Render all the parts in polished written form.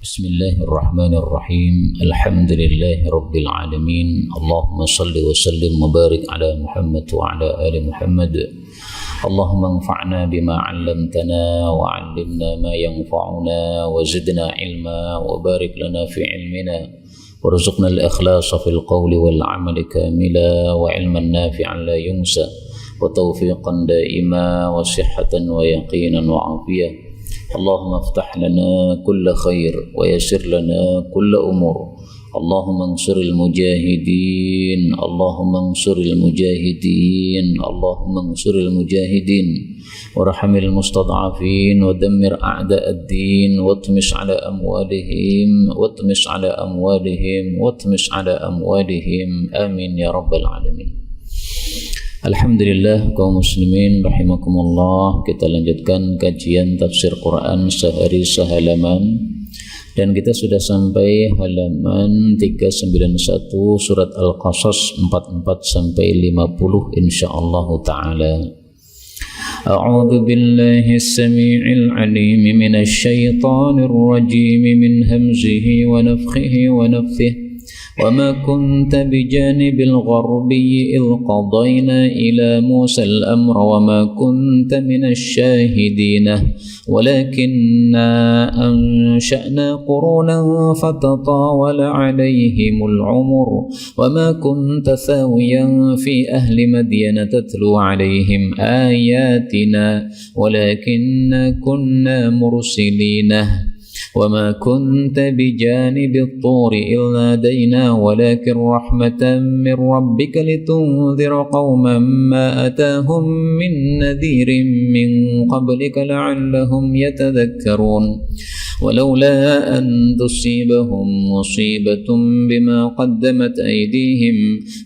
Bismillahirrahmanirrahim. Alhamdulillahi rabbil alamin. Allahumma salli wa sallim wa barik ala Muhammad wa ala ali Muhammad. Allahumma anfa'na bima 'allamtana wa 'allimna ma yanfa'una wa zidna ilma wa barik lana fi ilmina warzuqna al-ikhlasa fil qawli wal 'amali kamila wa ilman nafi'an la yunsa wa tawfiqan daima wa sihhatan wa yaqinan wa afiyah. Allahumma aftah lana kulla khair wa yassir lana kulla umur. Allahumma ansuril mujahidin, Allahumma ansuril mujahidin, Allahumma ansuril mujahidin warhamil mustad'afin wa dammir a'da'ad-din watmis ala amwalihim watmis ala amwalihim watmis ala amwalihim amin ya rabbal alamin. Alhamdulillah kaum muslimin rahimakumullah, kita lanjutkan kajian tafsir Quran sehari sehalaman dan kita sudah sampai halaman 391 surat Al-Qasas 44 sampai 50 insyaallah taala. A'udzu billahi as-sami'il 'alim minasy syaithanir rajim min hamzihi wa nafthihi wa nafthihi. وما كنت بجانب الغربي إذ قضينا إلى موسى الأمر وما كنت من الشاهدين ولكننا أنشأنا قرونا فتطاول عليهم العمر وما كنت ثاويا في أهل مدين تتلو عليهم آياتنا ولكننا كنا مرسلين وما كنت بجانب الطور إذ نادينا ولكن رحمة من ربك لتنذر قوما ما أتاهم من نذير من قبلك لعلهم يتذكرون ولولا أن تصيبهم مصيبة بما قدمت أيديهم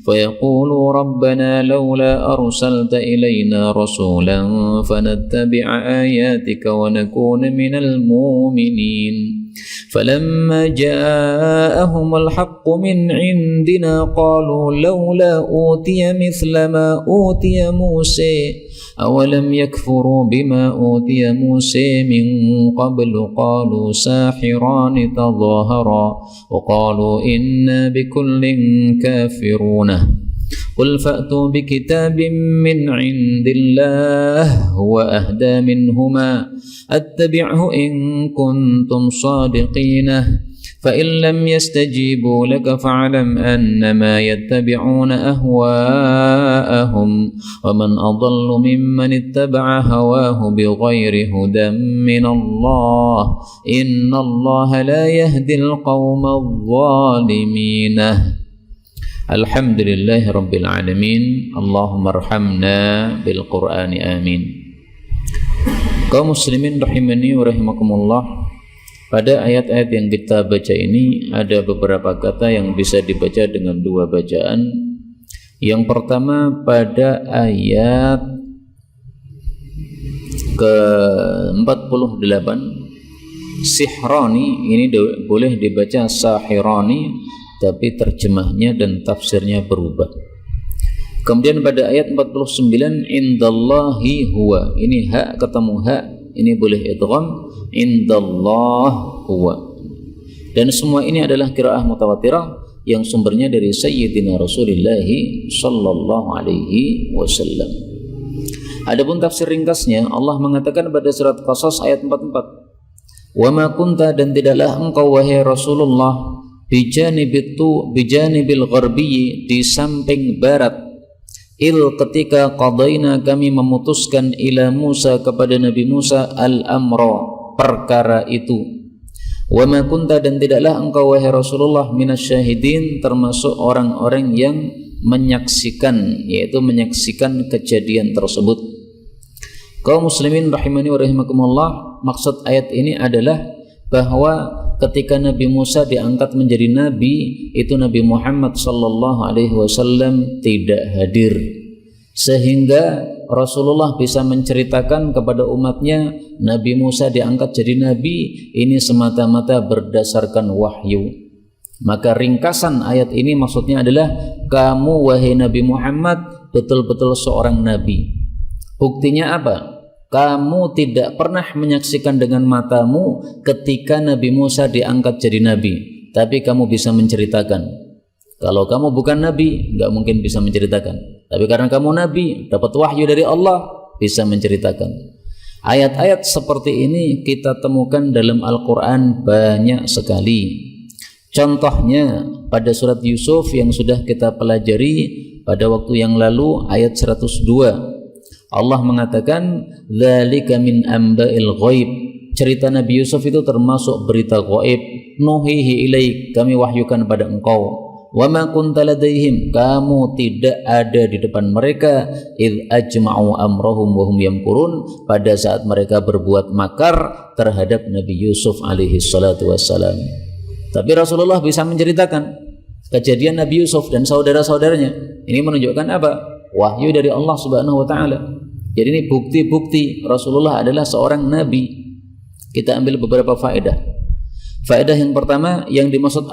فيقولوا ربنا لولا أرسلت إلينا رسولا فنتبع آياتك ونكون من المؤمنين فلما جاءهم الحق من عندنا قالوا لولا أوتي مثل ما أوتي موسى أولم يكفروا بما أوتي موسى من قبل قالوا ساحران تظاهرا وقالوا إنا بكل كافرون قل فأتوا بكتاب من عند الله هو أهدى منهما أتبعه إن كنتم صادقين فإن لم يستجيبوا لك فاعلم أنما يتبعون أهواءهم ومن أضل ممن اتبع هواه بغير هدى من الله إن الله لا يهدي القوم الظالمين. Alhamdulillahi rabbil alamin. Allahumma arhamna bil Qur'ani amin. Kaum muslimin rahimani wa rahimakumullah, pada ayat-ayat yang kita baca ini ada beberapa kata yang bisa dibaca dengan dua bacaan. Yang pertama pada ayat ke-48 sihrani, ini boleh dibaca sahirani, tapi terjemahnya dan tafsirnya berubah. Kemudian pada ayat 49 indallahi huwa, ini hak ketemu hak, ini boleh idgham indallah huwa. Dan semua ini adalah qiraah mutawatirah yang sumbernya dari Sayyidina Rasulullah sallallahu alaihi wasallam. Adapun tafsir ringkasnya, Allah mengatakan pada surat Qasas ayat 44, wa ma kunta, dan tidaklah engkau wahai Rasulullah bijanibil gharbi, di samping barat, ketika qadaina, kami memutuskan ila Musa, kepada Nabi Musa, al-amra, perkara itu. Wa ma kunta, dan tidaklah engkau wahai Rasulullah minasyahidin, termasuk orang-orang yang menyaksikan, yaitu menyaksikan kejadian tersebut. Kaum muslimin rahimani wa rahimakumullah, maksud ayat ini adalah bahwa ketika Nabi Musa diangkat menjadi nabi, itu Nabi Muhammad sallallahu alaihi wasallam tidak hadir, sehingga Rasulullah bisa menceritakan kepada umatnya Nabi Musa diangkat jadi nabi ini semata-mata berdasarkan wahyu. Maka ringkasan ayat ini maksudnya adalah kamu wahai Nabi Muhammad betul-betul seorang nabi. Buktinya apa? kamu tidak pernah menyaksikan dengan matamu ketika Nabi Musa diangkat jadi nabi, tapi kamu bisa menceritakan. Kalau kamu bukan nabi, nggak mungkin bisa menceritakan. Tapi karena kamu nabi, dapat wahyu dari Allah, bisa menceritakan. Ayat-ayat seperti ini kita temukan dalam Al-Quran banyak sekali. Contohnya pada surat Yusuf yang sudah kita pelajari pada waktu yang lalu, ayat 102. Allah mengatakan, "Dzalika min amba'il ghaib." Cerita Nabi Yusuf itu termasuk berita ghaib. Nuhihi ilaik, kami wahyukan pada engkau. Wa ma kunta ladaihim, kamu tidak ada di depan mereka. Id ajma'u amrahum wa hum yamkurun, pada saat mereka berbuat makar terhadap Nabi Yusuf alaihi salatu wassalam. Tapi Rasulullah bisa menceritakan kejadian Nabi Yusuf dan saudara-saudaranya. Ini menunjukkan apa? Wahyu dari Allah Subhanahu wa taala. Jadi ini bukti-bukti Rasulullah adalah seorang nabi. Kita ambil beberapa faedah. Faedah yang pertama, yang dimaksud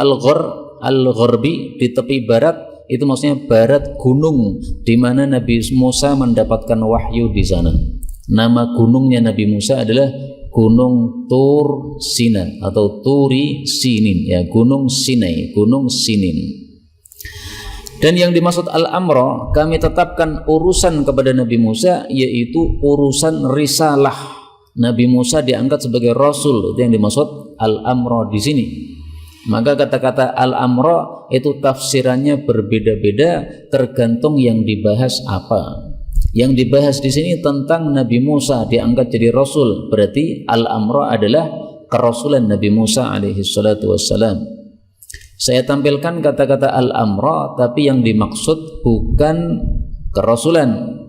al-gharbi di tepi barat, itu maksudnya barat gunung di mana Nabi Musa mendapatkan wahyu di sana. Nama gunungnya Nabi Musa adalah Gunung Tur Sina atau Turi Sinin, ya, Gunung Sinai, Gunung Sinin. Dan yang dimaksud al-amra, kami tetapkan urusan kepada Nabi Musa, yaitu urusan risalah. Nabi Musa diangkat sebagai rasul, itu yang dimaksud al-amra di sini. Maka kata-kata al-amra itu tafsirannya berbeda-beda tergantung yang dibahas apa. Yang dibahas di sini tentang Nabi Musa diangkat jadi rasul, berarti al-amra adalah kerasulan Nabi Musa alaihi salatu wassalam. Saya tampilkan kata-kata al-amra, tapi yang dimaksud bukan kerasulan.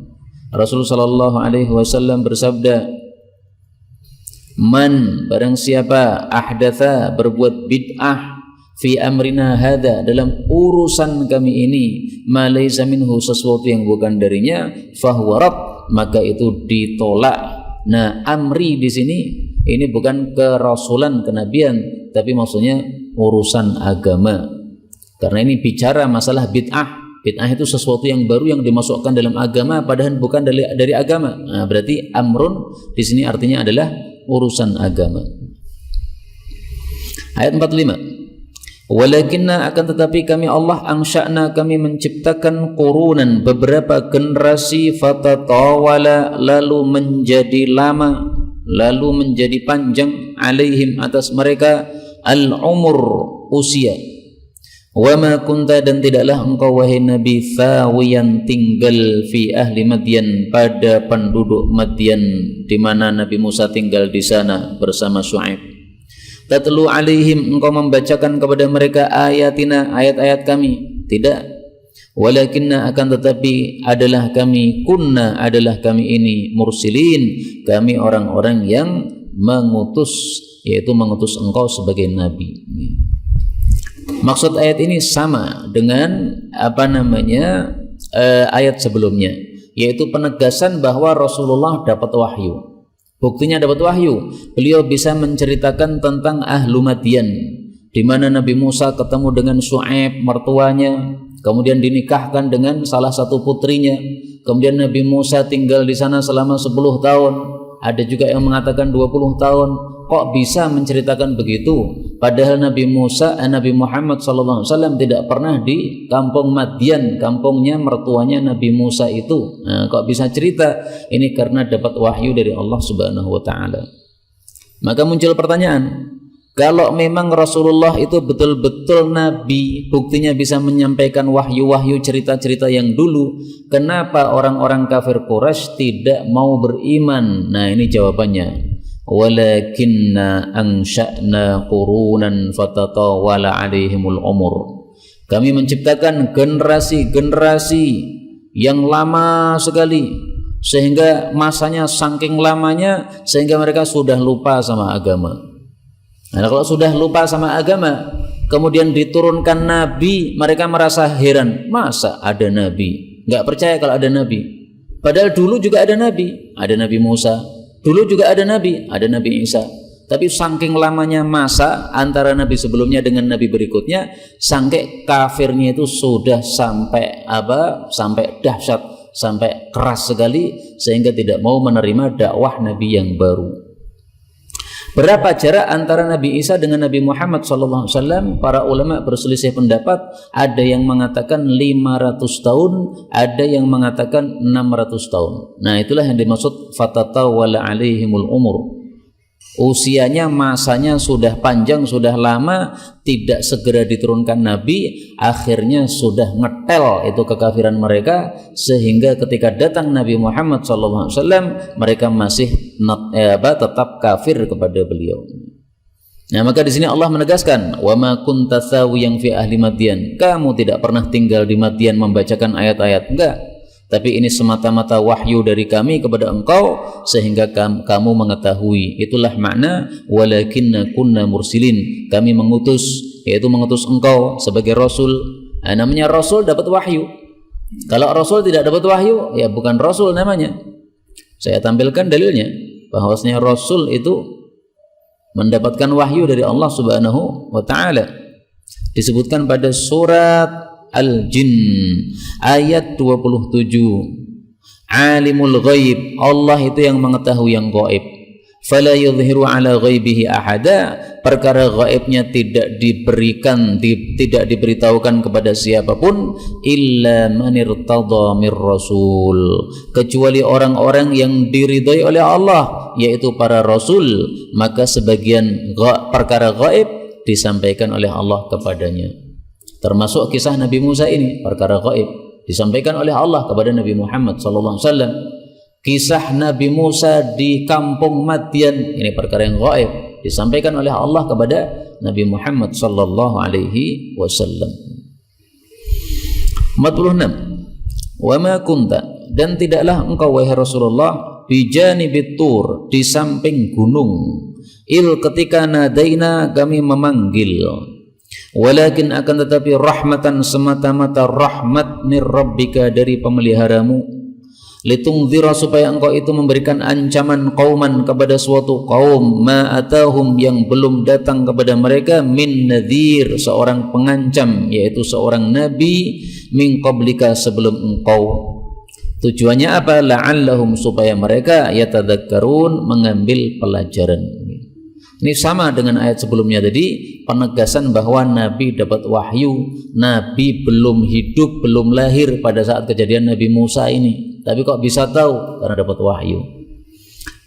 Rasulullah sallallahu alaihi wasallam bersabda, "Man, barang siapa ahdatha, berbuat bid'ah, fi amrina hadza, dalam urusan kami ini, ma laisa minhu, sesuatu yang bukan darinya, fahuwa rad, maka itu ditolak." Nah, amri di sini ini bukan kerasulan, kenabian, tapi maksudnya urusan agama. Karena ini bicara masalah bid'ah. Bid'ah itu sesuatu yang baru yang dimasukkan dalam agama padahal bukan dari agama. Nah, berarti amrun di sini artinya adalah urusan agama. Ayat 45. Walakinna, akan tetapi kami Allah, angsya'na, kami menciptakan qurunan, beberapa generasi, fatatawala, lalu menjadi lama, lalu menjadi panjang, alaihim, atas mereka, al-umur, usia. Wa ma kunta, dan tidaklah engkau wahai Nabi, thawiyan, tinggal fi ahli Madyan, pada penduduk Madyan, di mana Nabi Musa tinggal di sana bersama Syuaib. Tatlu alaihim, engkau membacakan kepada mereka ayatina, ayat-ayat kami. Tidak. Walakinna, akan tetapi adalah kami, kunna, adalah kami ini, mursilin, kami orang-orang yang mengutus, yaitu mengutus engkau sebagai nabi. Maksud ayat ini sama dengan ayat sebelumnya, yaitu penegasan bahwa Rasulullah dapat wahyu. Buktinya dapat wahyu, beliau bisa menceritakan tentang ahlu Madyan, di mana Nabi Musa ketemu dengan Syuaib, mertuanya, kemudian dinikahkan dengan salah satu putrinya. Kemudian Nabi Musa tinggal di sana selama 10 tahun. Ada juga yang mengatakan 20 tahun. Kok bisa menceritakan begitu? Padahal Nabi Muhammad SAW tidak pernah di kampung Madyan, kampungnya mertuanya Nabi Musa itu. Nah, kok bisa cerita? Ini karena dapat wahyu dari Allah Subhanahu wa taala. Maka muncul pertanyaan, kalau memang Rasulullah itu betul-betul nabi, buktinya bisa menyampaikan wahyu-wahyu, cerita-cerita yang dulu, kenapa orang-orang kafir Quraisy tidak mau beriman? Nah, ini jawabannya. Walakinna ansha'na qurunan fatatawala alaihimul umur. Kami menciptakan generasi-generasi yang lama sekali, sehingga masanya saking lamanya sehingga mereka sudah lupa sama agama. Nah, kalau sudah lupa sama agama, kemudian diturunkan nabi, mereka merasa heran, masa ada nabi? Nggak percaya kalau ada nabi. Padahal dulu juga ada nabi Musa, dulu juga ada Nabi Isa. Tapi saking lamanya masa antara Nabi sebelumnya dengan Nabi berikutnya, sampai kafirnya itu sudah sampai dahsyat, sampai keras sekali sehingga tidak mau menerima dakwah Nabi yang baru. Berapa jarak antara Nabi Isa dengan Nabi Muhammad SAW? Para ulama berselisih pendapat. Ada yang mengatakan 500 tahun, ada yang mengatakan 600 tahun. Nah, itulah yang dimaksud fatatawala alaihimul umur. Usianya, masanya sudah panjang, sudah lama, tidak segera diturunkan Nabi, akhirnya sudah ngetel itu kekafiran mereka, sehingga ketika datang Nabi Muhammad SAW mereka masih tetap kafir kepada beliau. Nah, maka di sini Allah menegaskan, wa ma kunta thawiyan fi ahli Madyan, kamu tidak pernah tinggal di Madyan membacakan ayat-ayat, enggak. Tapi ini semata-mata wahyu dari kami kepada engkau sehingga kamu mengetahui. Itulah makna walakinna kunna mursilin. Kami mengutus, yaitu mengutus engkau sebagai rasul. Nah, namanya rasul dapat wahyu. Kalau rasul tidak dapat wahyu, ya bukan rasul namanya. Saya tampilkan dalilnya bahwasanya rasul itu mendapatkan wahyu dari Allah Subhanahu wa taala. Disebutkan pada surat Al-Jin ayat 27. Alimul ghaib, Allah itu yang mengetahui yang gaib. Fala yudhiru ala ghaibihi ahada, perkara gaibnya tidak diberitahukan kepada siapapun illa man irtada mir rasul, kecuali orang-orang yang diridhai oleh Allah, yaitu para rasul. Maka sebagian perkara gaib disampaikan oleh Allah kepadanya. Termasuk kisah Nabi Musa ini, perkara gaib disampaikan oleh Allah kepada Nabi Muhammad SAW. Kisah Nabi Musa di kampung Madyan, ini perkara yang gaib, disampaikan oleh Allah kepada Nabi Muhammad SAW. 46. Wa ma kunta, dan tidaklah engkau wahai Rasulullah bijanibit tur, di samping gunung, ketika nadaina, kami memanggil. Walakin akan tetapi rahmatan, semata-mata rahmat mir rabbika, dari pemeliharamu, litungzira, supaya engkau itu memberikan ancaman qauman, kepada suatu kaum, ma atahum, yang belum datang kepada mereka, min nadhir, seorang pengancam, yaitu seorang nabi, min qablika, sebelum engkau. Tujuannya apa? La'allahum, supaya mereka yatadzakkarun, mengambil pelajaran. Ini sama dengan ayat sebelumnya tadi, penegasan bahwa Nabi dapat wahyu. Nabi belum hidup, belum lahir pada saat kejadian Nabi Musa ini, tapi kok bisa tahu? Karena dapat wahyu.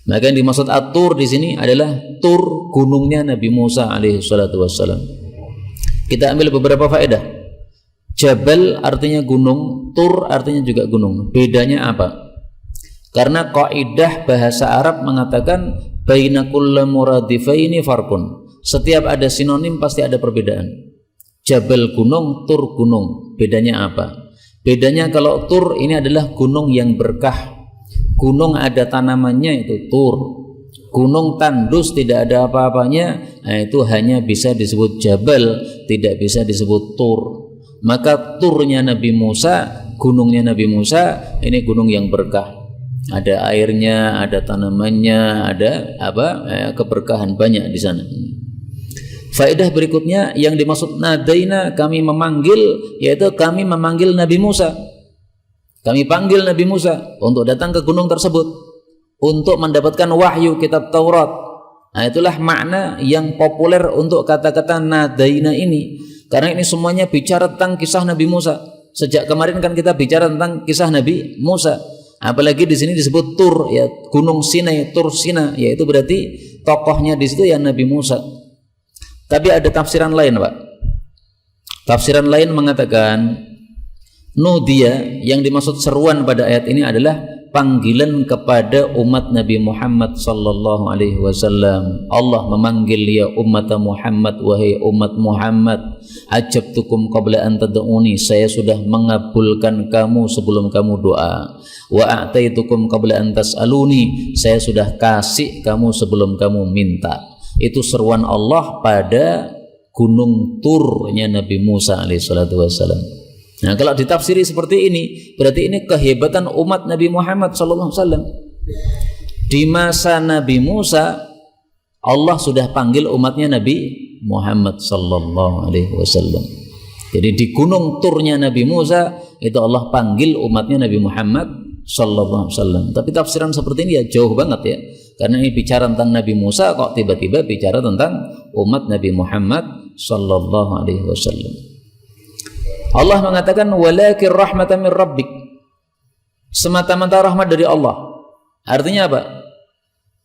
Maka yang dimaksud At-Tur di sini adalah Tur, gunungnya Nabi Musa alaihi salatu wassalam. Kita ambil beberapa faedah. Jabal artinya gunung, Tur artinya juga gunung. Bedanya apa? Karena kaidah bahasa Arab mengatakan baina kulli muradifaini farqun. Setiap ada sinonim pasti ada perbedaan. Jabal gunung, Tur gunung. Bedanya apa? Bedanya kalau Tur ini adalah gunung yang berkah. Gunung ada tanamannya, itu Tur. Gunung tandus tidak ada apa-apanya, nah itu hanya bisa disebut Jabal, tidak bisa disebut Tur. Maka Turnya Nabi Musa, gunungnya Nabi Musa, ini gunung yang berkah. Ada airnya, ada tanamannya, ada keberkahan banyak di sana. Faedah berikutnya yang dimaksud nadaina, kami memanggil, yaitu kami memanggil Nabi Musa. Kami panggil Nabi Musa untuk datang ke gunung tersebut untuk mendapatkan wahyu kitab Taurat. Nah, itulah makna yang populer untuk kata-kata nadaina ini, karena ini semuanya bicara tentang kisah Nabi Musa. Sejak kemarin kan kita bicara tentang kisah Nabi Musa. Apalagi di sini disebut Tur, ya, Gunung Sinai, Tur Sina, yaitu berarti tokohnya di situ ya Nabi Musa. Tapi ada tafsiran lain, Pak. Tafsiran lain mengatakan nudia, yang dimaksud seruan pada ayat ini adalah panggilan kepada umat Nabi Muhammad sallallahu alaihi wasallam. Allah memanggil, ya umat Muhammad, wahai umat Muhammad, ajabtukum qabla an tad'uni, saya sudah mengabulkan kamu sebelum kamu doa. Wa a'taitukum qabla an tas'aluni, saya sudah kasih kamu sebelum kamu minta. Itu seruan Allah pada gunung Turnya Nabi Musa alaihi salatu wasallam. Nah, kalau ditafsiri seperti ini, berarti ini kehebatan umat Nabi Muhammad SAW. Di masa Nabi Musa, Allah sudah panggil umatnya Nabi Muhammad SAW. Jadi di gunung Turnya Nabi Musa, itu Allah panggil umatnya Nabi Muhammad sallallahu alaihi wasallam. Tapi tafsiran seperti ini ya jauh banget ya. Karena ini bicara tentang Nabi Musa, kok tiba-tiba bicara tentang umat Nabi Muhammad sallallahu alaihi wasallam. Allah mengatakan walakin rahmatan min rabbik, semata-mata rahmat dari Allah. Artinya apa?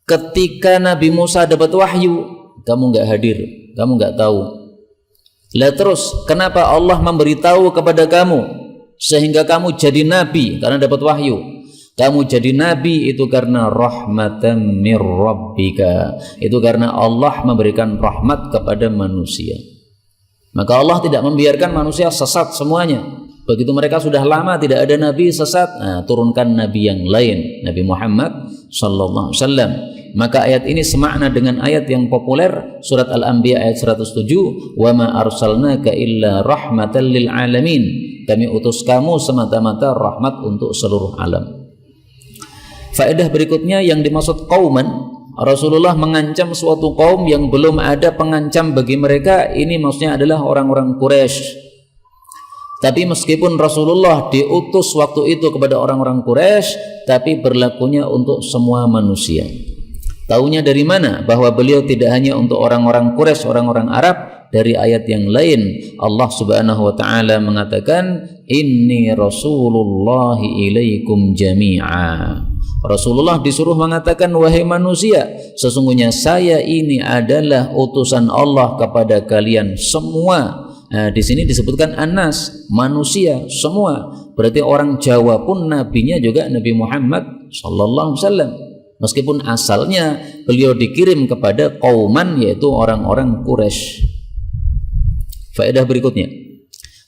Ketika Nabi Musa dapat wahyu, kamu nggak hadir, kamu nggak tahu. Lah terus kenapa Allah memberitahu kepada kamu sehingga kamu jadi nabi karena dapat wahyu? Kamu jadi nabi itu karena rahmatan mir rabbika, itu karena Allah memberikan rahmat kepada manusia. Maka Allah tidak membiarkan manusia sesat semuanya. Begitu mereka sudah lama tidak ada nabi sesat, turunkan nabi yang lain, Nabi Muhammad sallallahu alaihi wasallam. Maka ayat ini semakna dengan ayat yang populer surat Al-Anbiya ayat 107, wa ma arsalnaka illa rahmatan lil alamin, kami utus kamu semata-mata rahmat untuk seluruh alam. Faedah berikutnya yang dimaksud qauman, Rasulullah mengancam suatu kaum yang belum ada pengancam bagi mereka. Ini maksudnya adalah orang-orang Quraisy. Tapi meskipun Rasulullah diutus waktu itu kepada orang-orang Quraisy, tapi berlakunya untuk semua manusia. Taunya dari mana bahwa beliau tidak hanya untuk orang-orang Quraisy, orang-orang Arab? Dari ayat yang lain Allah Subhanahu wa taala mengatakan inni rasulullahi ilaikum jami'a. Rasulullah disuruh mengatakan wahai manusia, sesungguhnya saya ini adalah utusan Allah kepada kalian semua. Di sini disebutkan anas, manusia semua. Berarti orang Jawa pun nabinya juga Nabi Muhammad sallallahu alaihi wasallam. Meskipun asalnya beliau dikirim kepada kauman, yaitu orang-orang Quraisy. Faedah berikutnya,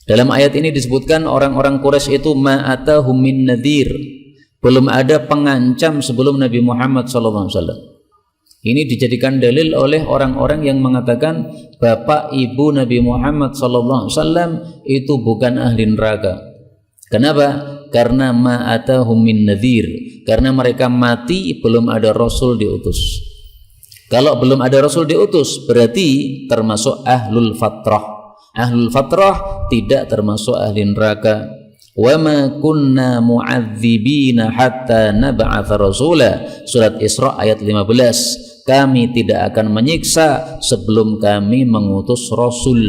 dalam ayat ini disebutkan orang-orang Quraisy itu ma'atahum min nadhir, belum ada pengancam sebelum Nabi Muhammad sallallahu alaihi wasallam. Ini dijadikan dalil oleh orang-orang yang mengatakan bapak ibu Nabi Muhammad sallallahu alaihi wasallam itu bukan ahli neraka. Kenapa? Karena ma'atahum min nadhir, karena mereka mati belum ada rasul diutus. Kalau belum ada rasul diutus berarti termasuk ahlul fatrah. Ahlul fatrah tidak termasuk ahli neraka. Wa ma kunna mu'adzibina hatta nab'atha rasula, surat Isra ayat 15. Kami tidak akan menyiksa sebelum kami mengutus rasul.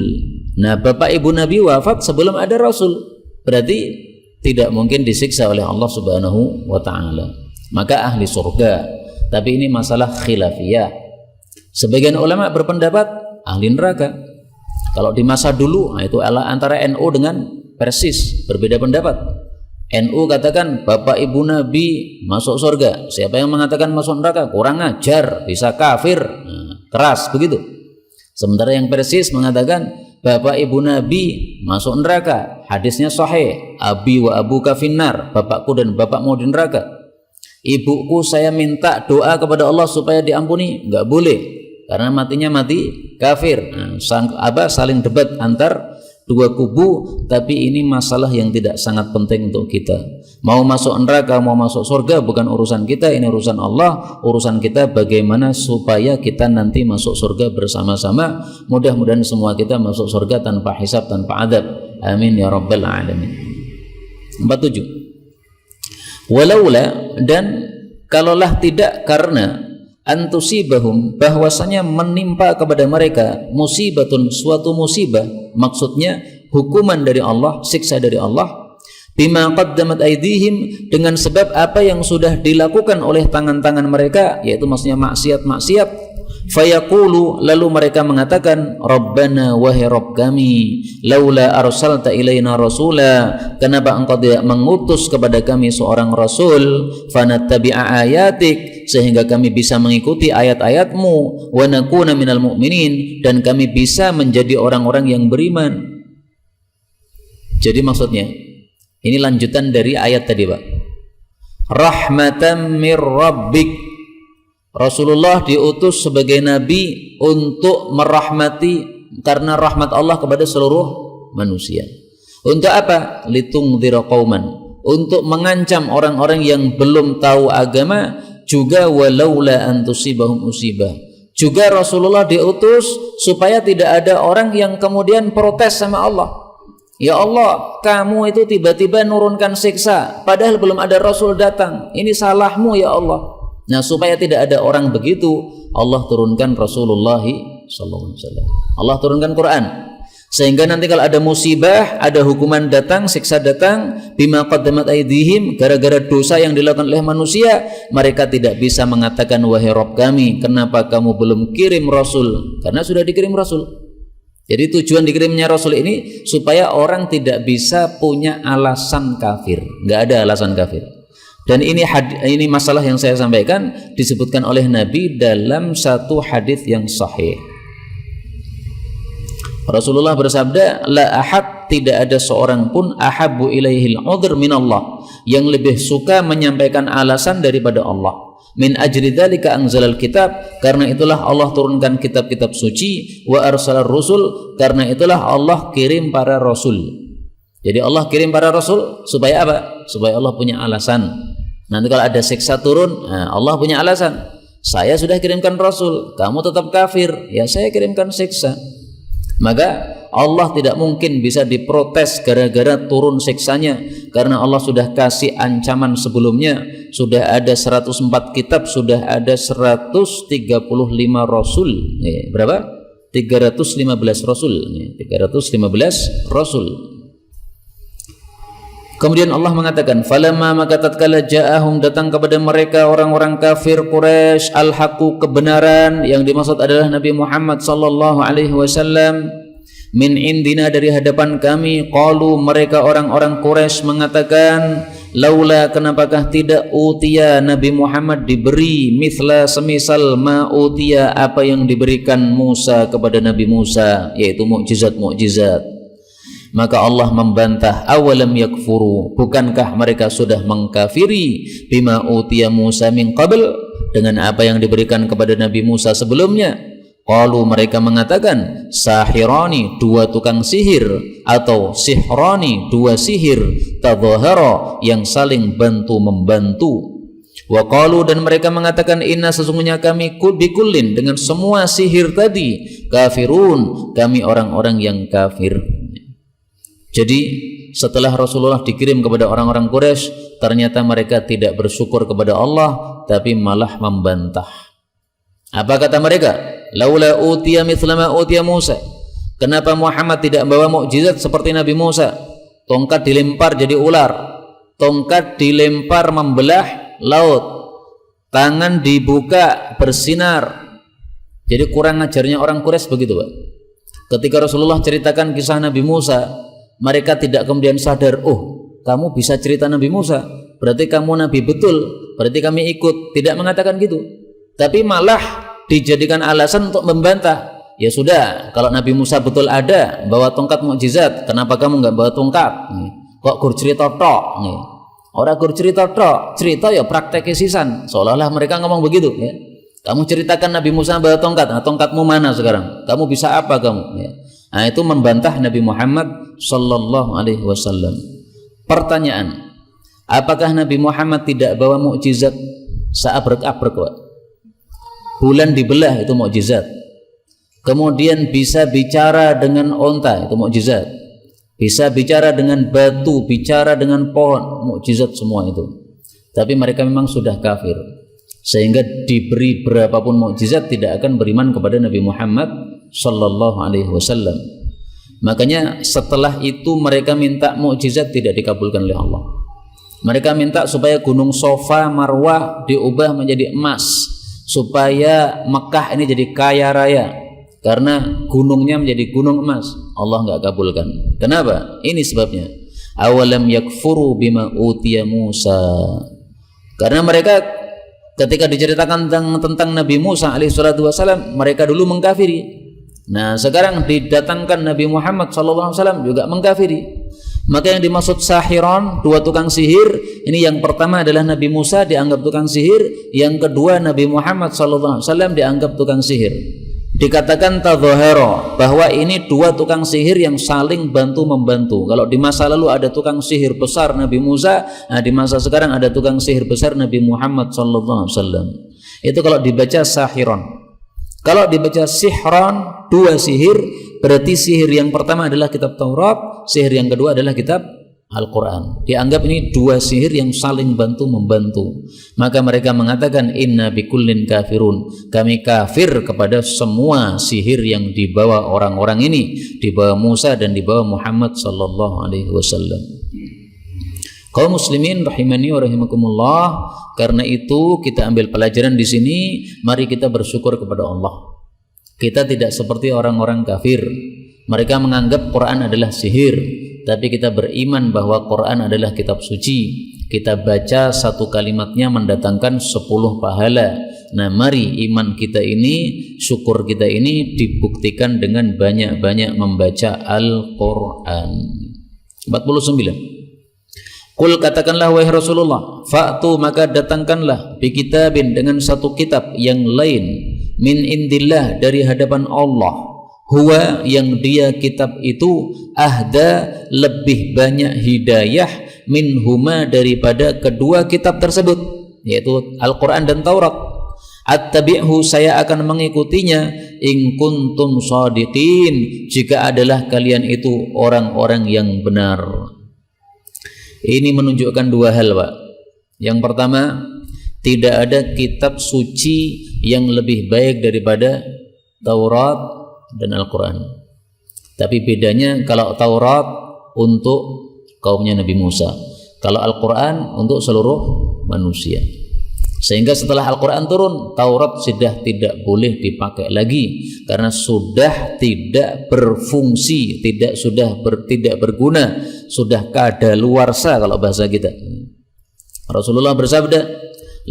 Nah, bapak ibu Nabi wafat sebelum ada rasul, berarti tidak mungkin disiksa oleh Allah Subhanahu wa taala. Maka ahli surga. Tapi ini masalah khilafiyah. Sebagian ulama berpendapat ahli neraka. Kalau di masa dulu, itu antara NU dengan Persis berbeda pendapat. NU katakan bapak ibu Nabi masuk surga. Siapa yang mengatakan masuk neraka kurang ajar, bisa kafir, keras begitu. Sementara yang Persis mengatakan bapak ibu Nabi masuk neraka. Hadisnya sahih, abi wa abuka finnar, bapakku dan bapakmu di neraka. Ibuku saya minta doa kepada Allah supaya diampuni, nggak boleh. Karena matinya mati kafir. Saling debat antar dua kubu, tapi ini masalah yang tidak sangat penting untuk kita. Mau masuk neraka, mau masuk surga bukan urusan kita, ini urusan Allah. Urusan kita bagaimana supaya kita nanti masuk surga bersama-sama. Mudah-mudahan semua kita masuk surga tanpa hisab, tanpa adab. Amin ya rabbal alamin. 47. Walaula, dan kalaulah tidak karena antusibahum, bahwasanya menimpa kepada mereka musibatun, suatu musibah, maksudnya hukuman dari Allah, siksa dari Allah, bima qaddamat aydihim, dengan sebab apa yang sudah dilakukan oleh tangan-tangan mereka, yaitu maksudnya maksiat-maksiat. Fayaqulu, lalu mereka mengatakan Rabbana, wahai Rabb kami, laula arsalta ilaina rasula, kenapa engkau tidak mengutus kepada kami seorang rasul, fanattabi'a ayatik, sehingga kami bisa mengikuti ayat-ayatmu, wa nakuna minal mu'minin, dan kami bisa menjadi orang-orang yang beriman. Jadi maksudnya ini lanjutan dari ayat tadi, Pak. Rahmatan mir rabbik, Rasulullah diutus sebagai nabi untuk merahmati, karena rahmat Allah kepada seluruh manusia. Untuk apa? Litungdzira qauman, untuk mengancam orang-orang yang belum tahu agama. Juga walaula antusibahum musibah, juga Rasulullah diutus supaya tidak ada orang yang kemudian protes sama Allah. Ya Allah, kamu itu tiba-tiba nurunkan siksa padahal belum ada Rasul datang. Ini salahmu ya Allah. Nah, supaya tidak ada orang begitu, Allah turunkan Rasulullah sallallahu alaihi wasallam. Allah turunkan Quran. Sehingga nanti kalau ada musibah, ada hukuman datang, siksa datang, bima qaddamat aydihim, gara-gara dosa yang dilakukan oleh manusia, mereka tidak bisa mengatakan wahai Rabb kami, kenapa kamu belum kirim Rasul? Karena sudah dikirim Rasul. Jadi tujuan dikirimnya Rasul ini supaya orang tidak bisa punya alasan kafir. Nggak ada alasan kafir. Dan ini masalah yang saya sampaikan disebutkan oleh Nabi dalam satu hadis yang sahih. Rasulullah bersabda, la ahad, tidak ada seorang pun ahabbu ilaihil udhr minallah, yang lebih suka menyampaikan alasan daripada Allah. Min ajri dzalika anzalal kitab, karena itulah Allah turunkan kitab-kitab suci, wa arsalar rusul, karena itulah Allah kirim para rasul. Jadi Allah kirim para rasul supaya apa? Supaya Allah punya alasan. Nanti kalau ada siksa turun, Allah punya alasan. Saya sudah kirimkan rasul, kamu tetap kafir, ya saya kirimkan siksa. Maka Allah tidak mungkin bisa diprotes gara-gara turun siksanya, karena Allah sudah kasih ancaman sebelumnya. Sudah ada 104 kitab, sudah ada 135 rasul. Berapa? 315 rasul. 315 rasul. Kemudian Allah mengatakan, falamma maka tatkala ja'ahum, datang kepada mereka orang-orang kafir Quraisy, al-haqu, kebenaran, yang dimaksud adalah Nabi Muhammad sallallahu alaihi wasallam, min indina, dari hadapan kami, qalu, mereka orang-orang Quraisy mengatakan, laula, kenapakah tidak utia Nabi Muhammad diberi mithla, semisal ma utia, apa yang diberikan Musa kepada Nabi Musa, yaitu mukjizat-mukjizat. Maka Allah membantah, awalam yakfuru, bukankah mereka sudah mengkafiri bima utiya Musa min qabl, dengan apa yang diberikan kepada Nabi Musa sebelumnya. Qalu, mereka mengatakan, sahirani, dua tukang sihir, atau sihrani, dua sihir, tadhahara, yang saling bantu-membantu. Wa qalu, dan mereka mengatakan, inna, sesungguhnya kami, bikullin, dengan semua sihir tadi, kafirun, kami orang-orang yang kafir. Jadi setelah Rasulullah dikirim kepada orang-orang Quraisy, ternyata mereka tidak bersyukur kepada Allah, tapi malah membantah. Apa kata mereka? Laula utiya mithla ma utiya Musa, kenapa Muhammad tidak membawa mukjizat seperti Nabi Musa? Tongkat dilempar jadi ular, tongkat dilempar membelah laut, tangan dibuka bersinar. Jadi kurang ajarnya orang Quraisy begitu, Pak. Ketika Rasulullah ceritakan kisah Nabi Musa, mereka tidak kemudian sadar, oh kamu bisa cerita Nabi Musa, berarti kamu Nabi betul, berarti kami ikut. Tidak mengatakan gitu, tapi malah dijadikan alasan untuk membantah. Ya sudah, kalau Nabi Musa betul ada bawa tongkat mukjizat, kenapa kamu nggak bawa tongkat? Kok gur cerita tok? Orang gur cerita tok, cerita ya praktek sisan, seolah-olah mereka ngomong begitu. Ya. Kamu ceritakan Nabi Musa bawa tongkat, nah tongkatmu mana sekarang? Kamu bisa apa kamu? Ya. Nah, itu membantah Nabi Muhammad sallallahu alaihi wasallam. Pertanyaan, apakah Nabi Muhammad tidak bawa mukjizat? Seabrek-abrek, Pak. Bulan dibelah, itu mukjizat. Kemudian bisa bicara dengan onta, itu mukjizat. Bisa bicara dengan batu, bicara dengan pohon, mukjizat semua itu. Tapi mereka memang sudah kafir, sehingga diberi berapapun mukjizat tidak akan beriman kepada Nabi Muhammad sallallahu alaihi wasallam. Makanya setelah itu mereka minta mukjizat, tidak dikabulkan oleh Allah. Mereka minta supaya gunung Safa Marwah diubah menjadi emas, supaya Mekah ini jadi kaya raya, karena gunungnya menjadi gunung emas. Allah nggak kabulkan. Kenapa? Ini sebabnya. Awalam yakfuru bima utiya Musa. Karena mereka ketika diceritakan tentang Nabi Musa alaihissalatu wassalam, mereka dulu mengkafiri. Nah sekarang didatangkan Nabi Muhammad SAW juga mengkafiri. Maka yang dimaksud sahiron, dua tukang sihir, ini yang pertama adalah Nabi Musa dianggap tukang sihir, yang kedua Nabi Muhammad SAW dianggap tukang sihir. Dikatakan tadhahara, bahwa ini dua tukang sihir yang saling bantu-membantu. Kalau di masa lalu ada tukang sihir besar Nabi Musa, nah di masa sekarang ada tukang sihir besar Nabi Muhammad SAW. Itu kalau dibaca sahiron. Kalau dibaca sihron, dua sihir, Berarti sihir yang pertama adalah kitab Taurat, sihir yang kedua adalah kitab Al-Quran. Dianggap ini dua sihir yang saling bantu-membantu. Maka mereka mengatakan inna bikullin kafirun, kami kafir kepada semua sihir yang dibawa orang-orang ini, dibawa Musa dan dibawa Muhammad sallallahu alaihi wasallam. Kaum muslimin rahimani wa rahimakumullah, karena itu kita ambil pelajaran di sini, mari kita bersyukur kepada Allah. Kita tidak seperti orang-orang kafir. Mereka menganggap Quran adalah sihir, tapi kita beriman bahwa Quran adalah kitab suci. Kita baca satu kalimatnya mendatangkan 10 pahala. Nah, mari iman kita ini, syukur kita ini dibuktikan dengan banyak-banyak membaca Al-Quran. 49. Qul, katakanlah wahai Rasulullah, fa'tu, maka datangkanlah bi kitabin, dengan satu kitab yang lain, min indillah, dari hadapan Allah, huwa, yang dia kitab itu, ahda, lebih banyak hidayah, minhuma, daripada kedua kitab tersebut, yaitu Al-Quran dan Taurat. Attabi'hu, saya akan mengikutinya, in kuntum shadiqin, jika adalah kalian itu orang-orang yang benar. Ini menunjukkan dua hal, Pak. Yang pertama, tidak ada kitab suci yang lebih baik daripada Taurat dan Al-Quran. Tapi bedanya, kalau Taurat untuk kaumnya Nabi Musa, kalau Al-Quran untuk seluruh manusia. Sehingga setelah Al-Quran turun, Taurat sudah tidak boleh dipakai lagi, karena sudah tidak berfungsi, tidak berguna, sudah kadaluarsa kalau bahasa kita. Rasulullah bersabda,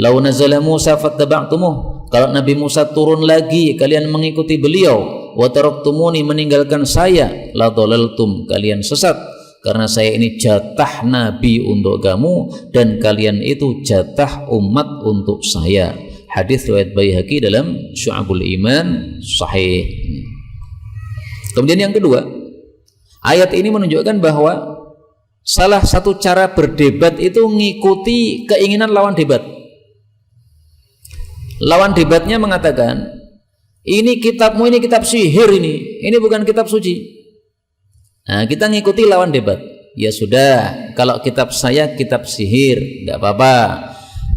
lau nazala Musa fattaba'tumuh, kalau Nabi Musa turun lagi kalian mengikuti beliau, wa taraktumuni, meninggalkan saya, la dhalaltum, kalian sesat, karena saya ini jatah nabi untuk kamu dan kalian itu jatah umat untuk saya. Hadis riwayat Baihaqi dalam Syu'abul Iman sahih. Kemudian yang kedua, ayat ini menunjukkan bahwa salah satu cara berdebat itu mengikuti keinginan lawan debat. Lawan debatnya mengatakan, ini kitabmu ini kitab sihir, ini bukan kitab suci. Nah, kita ngikuti lawan debat. Ya sudah, kalau kitab saya kitab sihir, enggak apa-apa.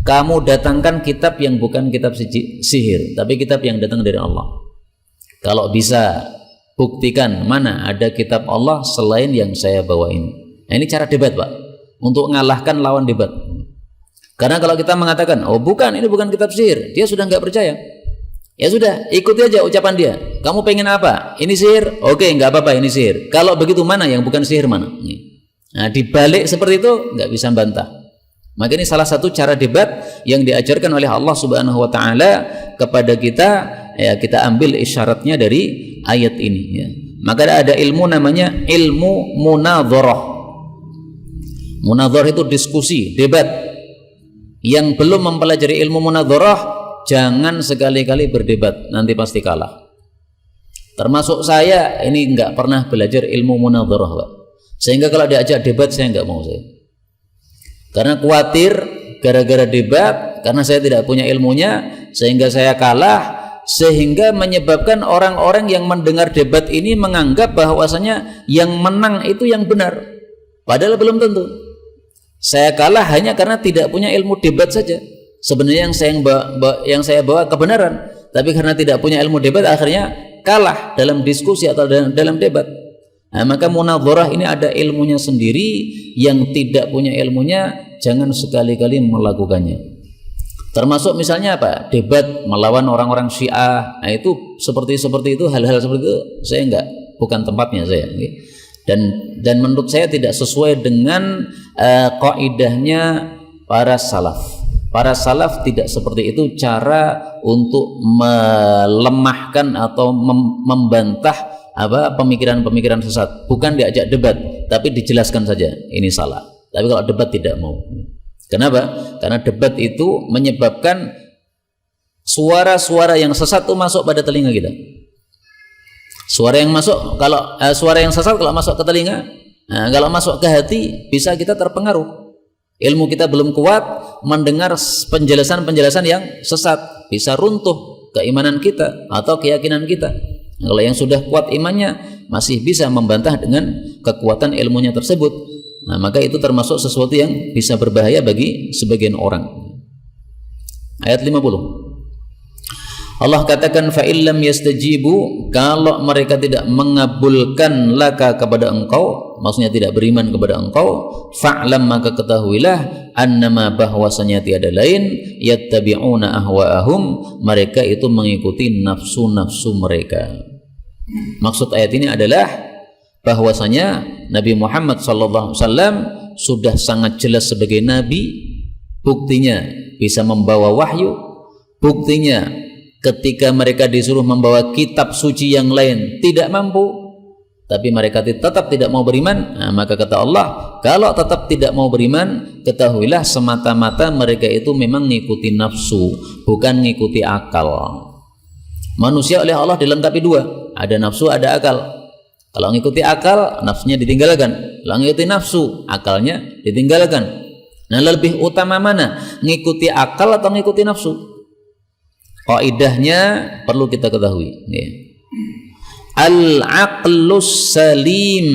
Kamu datangkan kitab yang bukan kitab sihir, tapi kitab yang datang dari Allah. Kalau bisa, buktikan mana ada kitab Allah selain yang saya bawa ini. Nah, ini cara debat, Pak, untuk mengalahkan lawan debat. Karena kalau kita mengatakan, oh bukan, ini bukan kitab sihir, dia sudah enggak percaya. Ya sudah, ikuti aja ucapan dia. Kamu pengen apa? Ini sihir? Oke, nggak apa-apa, ini sihir. Kalau begitu mana yang bukan sihir mana? Nah, dibalik seperti itu nggak bisa bantah. Maka ini salah satu cara debat yang diajarkan oleh Allah Subhanahu Wa Taala kepada kita. Ya, kita ambil isyaratnya dari ayat ini. Ya. Maka ada ilmu namanya ilmu munadharah. Munadharah itu diskusi, debat. Yang belum mempelajari ilmu munadharah, jangan sekali-kali berdebat, nanti pasti kalah. Termasuk saya ini nggak pernah belajar ilmu munadharah, Pak. Sehingga kalau diajak debat saya nggak mau saya. Karena khawatir gara-gara debat, karena saya tidak punya ilmunya, sehingga saya kalah, sehingga menyebabkan orang-orang yang mendengar debat ini menganggap bahwasanya yang menang itu yang benar. Padahal belum tentu. Saya kalah hanya karena tidak punya ilmu debat saja. Sebenarnya yang saya bawa kebenaran, tapi karena tidak punya ilmu debat akhirnya kalah dalam diskusi atau dalam debat. Nah, maka munadharah ini ada ilmunya sendiri, yang tidak punya ilmunya jangan sekali-kali melakukannya. Termasuk misalnya apa? Debat melawan orang-orang Syiah. Nah, itu seperti itu, hal-hal seperti itu saya bukan tempatnya saya. Dan menurut saya tidak sesuai dengan kaidahnya para salaf. Para salaf tidak seperti itu cara untuk melemahkan atau membantah pemikiran-pemikiran sesat. Bukan diajak debat, tapi dijelaskan saja ini salah. Tapi kalau debat tidak mau. Kenapa? Karena debat itu menyebabkan suara-suara yang sesat itu masuk pada telinga kita. Suara yang sesat kalau masuk ke telinga, kalau masuk ke hati bisa kita terpengaruh. Ilmu kita belum kuat, mendengar penjelasan-penjelasan yang sesat, bisa runtuh keimanan kita atau keyakinan kita. Kalau yang sudah kuat imannya masih bisa membantah dengan kekuatan ilmunya tersebut, nah, maka itu termasuk sesuatu yang bisa berbahaya bagi sebagian orang. Ayat 50. Allah katakan fa illam yastajibu, kalau mereka tidak mengabulkan laka kepada engkau, maksudnya tidak beriman kepada engkau, fa'lam, maka ketahuilah annama, bahwasanya tiada lain, yattabi'una ahwa'ahum, mereka itu mengikuti nafsu-nafsu mereka. Maksud ayat ini adalah bahwasanya Nabi Muhammad sallallahu alaihi wasallam sudah sangat jelas sebagai nabi, buktinya bisa membawa wahyu, buktinya ketika mereka disuruh membawa kitab suci yang lain tidak mampu, tapi mereka tetap tidak mau beriman. Nah, maka kata Allah, kalau tetap tidak mau beriman, ketahuilah semata-mata mereka itu memang ngikuti nafsu, bukan ngikuti akal. Manusia oleh Allah dilengkapi dua, ada nafsu, ada akal. Kalau ngikuti akal, nafsunya ditinggalkan. Kalau ngikuti nafsu, akalnya ditinggalkan. Nah, lebih utama mana? Ngikuti akal atau ngikuti nafsu? Kaidahnya perlu kita ketahui. Al-aqlus salim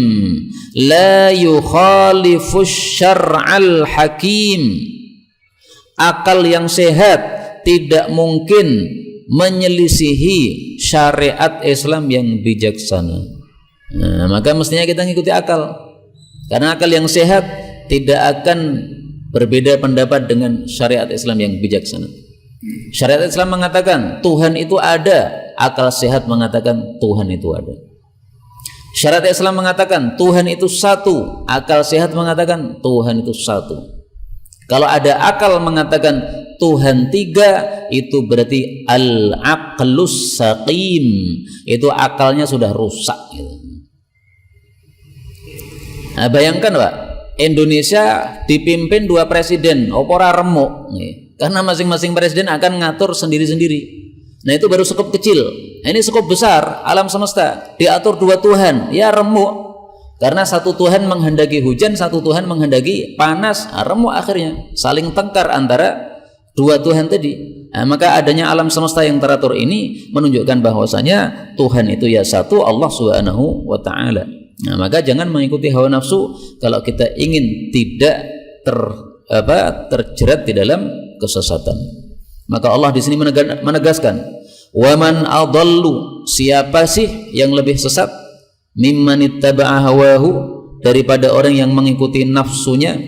la yukhalifus syar'al hakim. Akal yang sehat tidak mungkin menyelisihi syariat Islam yang bijaksana. Nah, maka mestinya kita ngikuti akal. Karena akal yang sehat tidak akan berbeda pendapat dengan syariat Islam yang bijaksana. Syariat Islam mengatakan Tuhan itu ada, akal sehat mengatakan Tuhan itu ada. Syariat Islam mengatakan Tuhan itu satu, akal sehat mengatakan Tuhan itu satu. Kalau ada akal mengatakan Tuhan tiga, itu berarti al-aqlus saqim, itu akalnya sudah rusak. Nah, bayangkan Pak, Indonesia dipimpin dua presiden, opora remuk, karena masing-masing presiden akan ngatur sendiri-sendiri. Nah, itu baru skop kecil. Ini skop besar, alam semesta diatur dua Tuhan, ya remuk. Karena satu Tuhan menghendaki hujan, satu Tuhan menghendaki panas, remuk akhirnya, saling tengkar antara dua Tuhan tadi. Nah, maka adanya alam semesta yang teratur ini menunjukkan bahwasanya Tuhan itu ya satu, Allah Subhanahu wa taala. Nah, maka jangan mengikuti hawa nafsu kalau kita ingin tidak terjerat di dalam kesesatan. Maka Allah di sini menegaskan, waman adallu, siapa sih yang lebih sesat, mimman ittaba'a hawahu, daripada orang yang mengikuti nafsunya,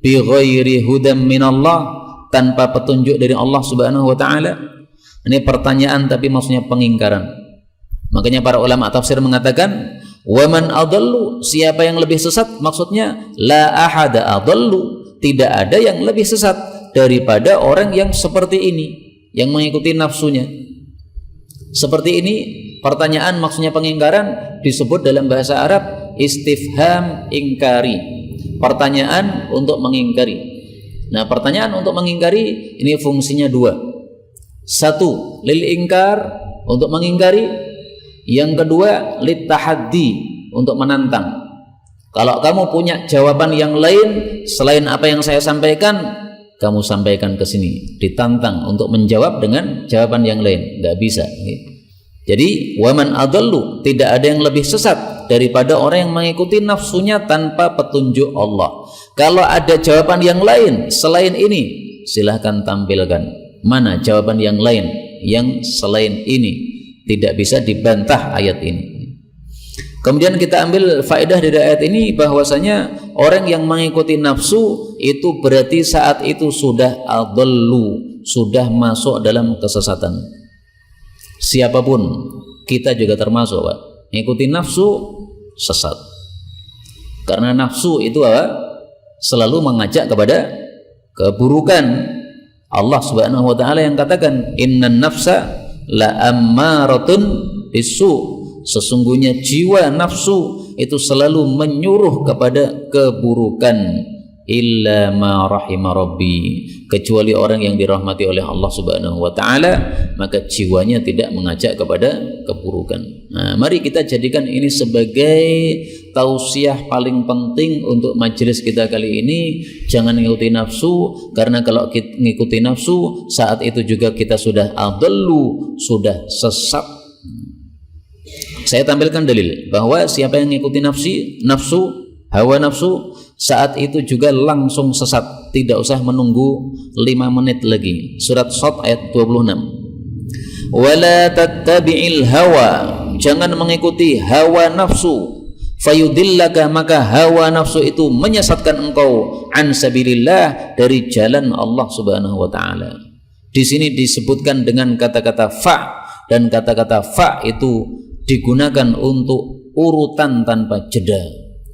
bi ghairi hudam minallah, tanpa petunjuk dari Allah Subhanahu wa taala. Ini pertanyaan tapi maksudnya pengingkaran. Makanya para ulama tafsir mengatakan waman adallu, siapa yang lebih sesat, maksudnya la ahada adallu, tidak ada yang lebih sesat daripada orang yang seperti ini, yang mengikuti nafsunya. Seperti ini pertanyaan maksudnya pengingkaran, disebut dalam bahasa Arab istifham ingkari, pertanyaan untuk mengingkari. Nah, pertanyaan untuk mengingkari ini fungsinya dua. Satu, lil ingkar, untuk mengingkari. Yang kedua, lit tahaddi, untuk menantang. Kalau kamu punya jawaban yang lain selain apa yang saya sampaikan, kamu sampaikan ke sini, ditantang untuk menjawab dengan jawaban yang lain, nggak bisa. Jadi waman adallu, tidak ada yang lebih sesat daripada orang yang mengikuti nafsunya tanpa petunjuk Allah. Kalau ada jawaban yang lain selain ini, silahkan tampilkan. Mana jawaban yang lain yang selain ini? Tidak bisa dibantah ayat ini. Kemudian kita ambil faedah dari ayat ini bahwasanya orang yang mengikuti nafsu itu berarti saat itu sudah adallu, sudah masuk dalam kesesatan. Siapapun, kita juga termasuk, Pak. Mengikuti nafsu sesat. Karena nafsu itu apa? Selalu mengajak kepada keburukan. Allah Subhanahu wa taala yang katakan innan nafsa la ammaratun bisu, sesungguhnya jiwa nafsu itu selalu menyuruh kepada keburukan, illa ma rahima rabbi, kecuali orang yang dirahmati oleh Allah Subhanahu wa taala, maka jiwanya tidak mengajak kepada keburukan. Nah, mari kita jadikan ini sebagai tausiah paling penting untuk majelis kita kali ini. Jangan ngikuti nafsu, karena kalau kita ngikuti nafsu, saat itu juga kita sudah adallu, sudah sesat. saya tampilkan dalil bahwa siapa yang mengikuti hawa nafsu, saat itu juga langsung sesat, tidak usah menunggu 5 menit lagi. Surat Shad ayat 26. Wala tattabi'il hawa, jangan mengikuti hawa nafsu, fayudillaka, maka hawa nafsu itu menyesatkan engkau an sabilillah, dari jalan Allah Subhanahu wa taala. Di sini disebutkan dengan kata-kata fa, dan kata-kata fa itu digunakan untuk urutan tanpa jeda.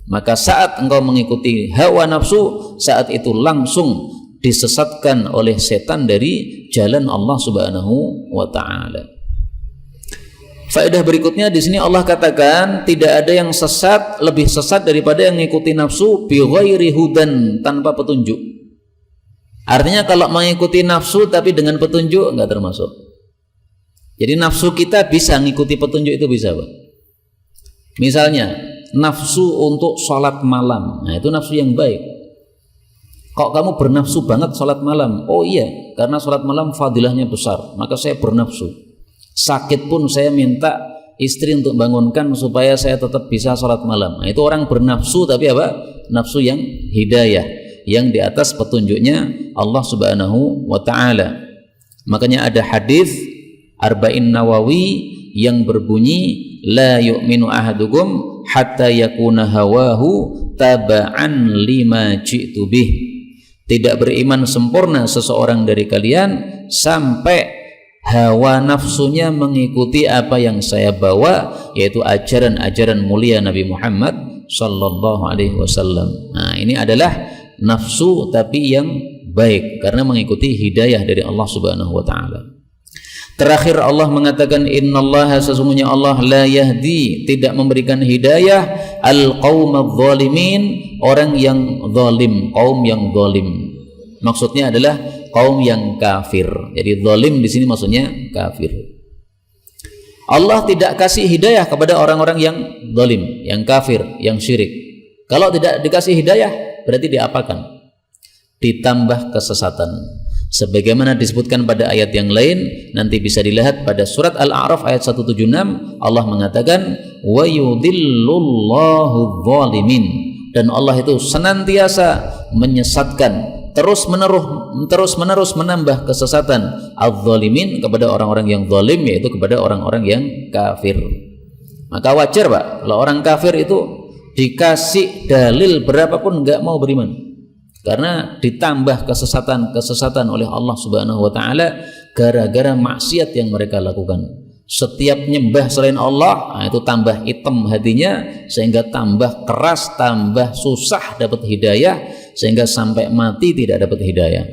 Maka saat engkau mengikuti hawa nafsu, saat itu langsung disesatkan oleh setan dari jalan Allah Subhanahu wa taala. Faedah berikutnya di sini Allah katakan tidak ada yang sesat, lebih sesat daripada yang mengikuti nafsu bi ghairi hudan, tanpa petunjuk. Artinya kalau mengikuti nafsu tapi dengan petunjuk enggak termasuk. Jadi nafsu kita bisa mengikuti petunjuk, itu bisa, Pak. Misalnya nafsu untuk sholat malam, nah itu nafsu yang baik. Kok kamu bernafsu banget sholat malam? Oh iya, karena sholat malam fadilahnya besar, maka saya bernafsu. Sakit pun saya minta istri untuk bangunkan supaya saya tetap bisa sholat malam. Nah itu orang bernafsu, tapi apa? Nafsu yang hidayah, yang di atas petunjuknya Allah Subhanahu wa ta'ala. Makanya ada hadis Arba'in Nawawi yang berbunyi, la yu'minu ahadukum hatta yakuna hawahu taba'an lima ji'tu bih. Tidak beriman sempurna seseorang dari kalian sampai hawa nafsunya mengikuti apa yang saya bawa, yaitu ajaran-ajaran mulia Nabi Muhammad sallallahu alaihi wasallam. Nah, ini adalah nafsu tapi yang baik karena mengikuti hidayah dari Allah Subhanahu wa taala. Terakhir Allah mengatakan innallaha, sesungguhnya Allah la yahdi, tidak memberikan hidayah al-qaumadz zalimin, orang yang zalim, kaum yang zalim. Maksudnya adalah kaum yang kafir. Jadi zalim di sini maksudnya kafir. Allah tidak kasih hidayah kepada orang-orang yang zalim, yang kafir, yang syirik. Kalau tidak dikasih hidayah berarti diapakan? Ditambah kesesatan. Sebagaimana disebutkan pada ayat yang lain, nanti bisa dilihat pada surat Al-A'raf ayat 176, Allah mengatakan wa yudhillullahu dzalimin, dan Allah itu senantiasa menyesatkan, terus menerus menambah kesesatan adz-dzalimin, kepada orang-orang yang zalim, yaitu kepada orang-orang yang kafir. Maka wajar, Pak, kalau orang kafir itu dikasih dalil berapapun enggak mau beriman. Karena ditambah kesesatan oleh Allah Subhanahu wa taala gara-gara maksiat yang mereka lakukan. Setiap nyembah selain Allah, nah itu tambah hitam hatinya, sehingga tambah keras, tambah susah dapat hidayah, sehingga sampai mati tidak dapat hidayah.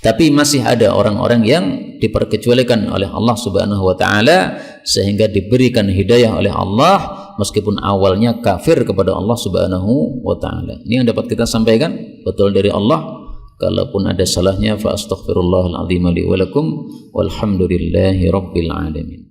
Tapi masih ada orang-orang yang diperkecualikan oleh Allah Subhanahu wa taala sehingga diberikan hidayah oleh Allah meskipun awalnya kafir kepada Allah Subhanahu wa taala. Ini yang dapat kita sampaikan, betul dari Allah. Kalaupun ada salahnya fa astaghfirullahal azim li wa lakum walhamdulillahi rabbil alamin.